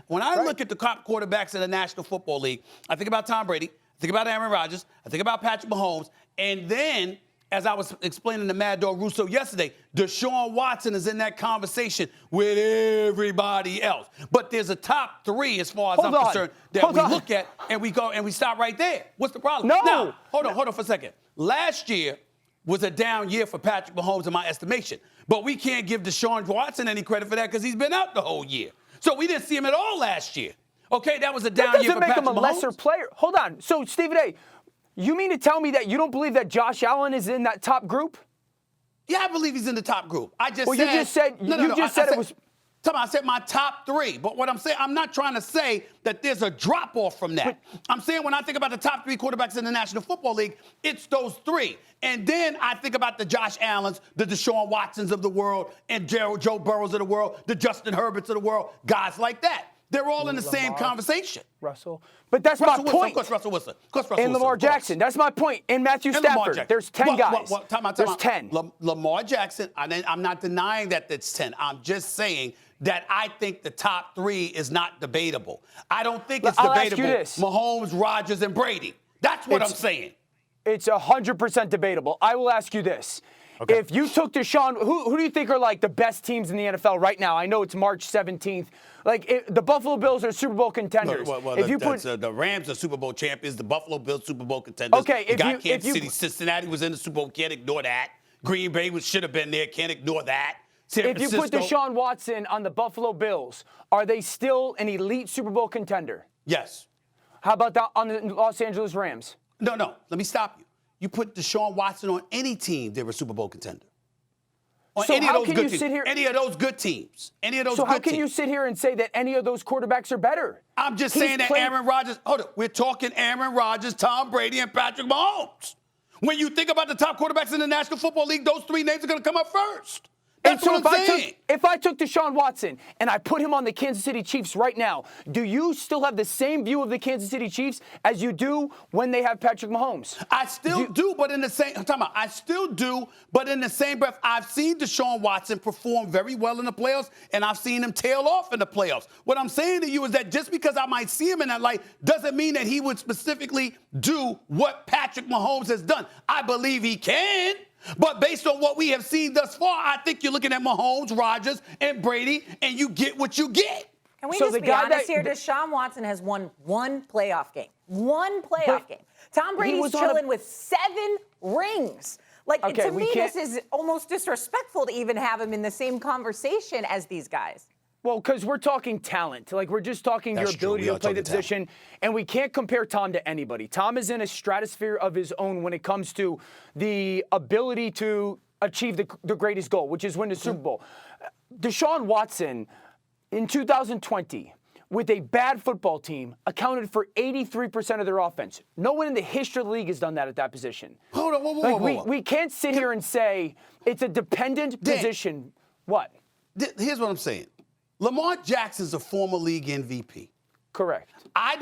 When I look at the top quarterbacks in the National Football League, I think about Tom Brady, I think about Aaron Rodgers, I think about Patrick Mahomes, and then, as I was explaining to Mad Dog Russo yesterday, Deshaun Watson is in that conversation with everybody else. But there's a top three, as far as I'm concerned, that we look at, and we go and we stop right there. What's the problem? No. Now, hold on for a second. Last year was a down year for Patrick Mahomes in my estimation. But we can't give Deshaun Watson any credit for that because he's been out the whole year. So we didn't see him at all last year. Okay, that was a down year for Patrick Mahomes. That doesn't make him a lesser player. Hold on. So, Stephen A., you mean to tell me that you don't believe that Josh Allen is in that top group? Yeah, I believe he's in the top group. I just well, said... you just said... it was... I said my top three. But what I'm saying, I'm not trying to say that there's a drop-off from that. I'm saying when I think about the top three quarterbacks in the National Football League, it's those three. And then I think about the Josh Allens, the Deshaun Watsons of the world, and Joe Burrows of the world, the Justin Herberts of the world, guys like that. They're all in the same conversation. Russell. But that's my point. Of course, Russell Wilson. And Lamar Jackson. That's my point. And Matthew Stafford. There's 10 guys. There's 10. Lamar Jackson, I'm not denying that it's 10. I'm just saying that I think the top three is not debatable. I don't think it's debatable. Mahomes, Rodgers, and Brady. That's what I'm saying. It's 100% debatable. I will ask you this. Okay. If you took Deshaun, who do you think are like the best teams in the NFL right now? I know it's March 17th. The Buffalo Bills are Super Bowl contenders. The Rams are Super Bowl champions. The Buffalo Bills Super Bowl contenders. Okay, Kansas City, Cincinnati was in the Super Bowl. Can't ignore that. Green Bay should have been there. Can't ignore that. If you put Deshaun Watson on the Buffalo Bills, are they still an elite Super Bowl contender? Yes. How about that on the Los Angeles Rams? No. Let me stop you. You put Deshaun Watson on any team, they're a Super Bowl contender. On any of those good teams. Any of those good teams. So how can you sit here and say that any of those quarterbacks are better? I'm just saying that Aaron Rodgers. Hold on. We're talking Aaron Rodgers, Tom Brady, and Patrick Mahomes. When you think about the top quarterbacks in the National Football League, those three names are going to come up first. That's what I'm saying. If I took Deshaun Watson and I put him on the Kansas City Chiefs right now, do you still have the same view of the Kansas City Chiefs as you do when they have Patrick Mahomes? I still do, but in the same breath, I've seen Deshaun Watson perform very well in the playoffs, and I've seen him tail off in the playoffs. What I'm saying to you is that just because I might see him in that light doesn't mean that he would specifically do what Patrick Mahomes has done. I believe he can. But based on what we have seen thus far, I think you're looking at Mahomes, Rodgers, and Brady, and you get what you get. Can we just be honest here? Deshaun Watson has won one playoff game. One playoff game. Tom Brady's chilling with 7 rings. To me, this is almost disrespectful to even have him in the same conversation as these guys. Well, because we're talking talent. We're just talking your ability to play the position. And we can't compare Tom to anybody. Tom is in a stratosphere of his own when it comes to the ability to achieve the greatest goal, which is win the Super Bowl. Deshaun Watson, in 2020, with a bad football team, accounted for 83% of their offense. No one in the history of the league has done that at that position. Hold on, whoa. We can't sit here and say it's a dependent position. What? Here's what I'm saying. Lamar Jackson's a former league MVP. Correct. I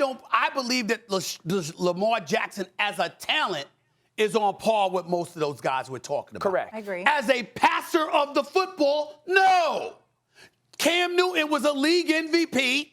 believe that Lamar Jackson as a talent is on par with most of those guys we're talking about. Correct. I agree. As a passer of the football, no. Cam Newton was a league MVP,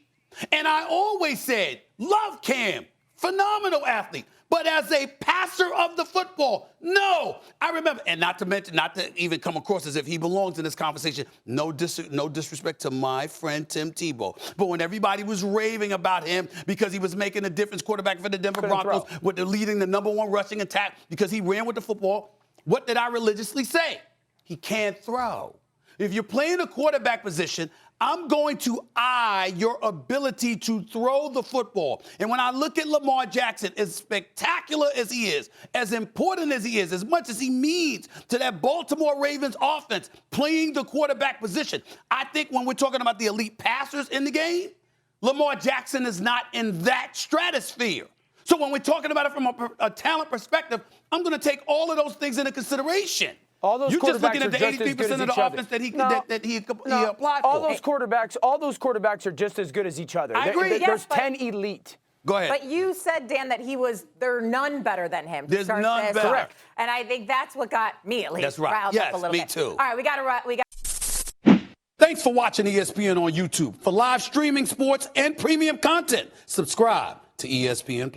and I always said, love Cam, phenomenal athlete. But as a passer of the football, no. I remember, and not to even come across as if he belongs in this conversation, no disrespect to my friend Tim Tebow. But when everybody was raving about him because he was making a difference, quarterback for the Denver Broncos, with leading the #1 rushing attack because he ran with the football, what did I religiously say? He can't throw. If you're playing a quarterback position, I'm going to eye your ability to throw the football. And when I look at Lamar Jackson, as spectacular as he is, as important as he is, as much as he means to that Baltimore Ravens offense playing the quarterback position, I think when we're talking about the elite passers in the game, Lamar Jackson is not in that stratosphere. So when we're talking about it from a talent perspective, I'm going to take all of those things into consideration. All those You're just looking at the 83% of the offense that he applied for. All those quarterbacks are just as good as each other. I agree. There's 10 elite. Go ahead. But you said, Dan, that there are none better than him. There's none better. Correct. And I think that's what got me at least riled up a little bit. That's right. Me too. All right, we got. Thanks for watching ESPN on YouTube. For live streaming, sports, and premium content, subscribe to ESPN+.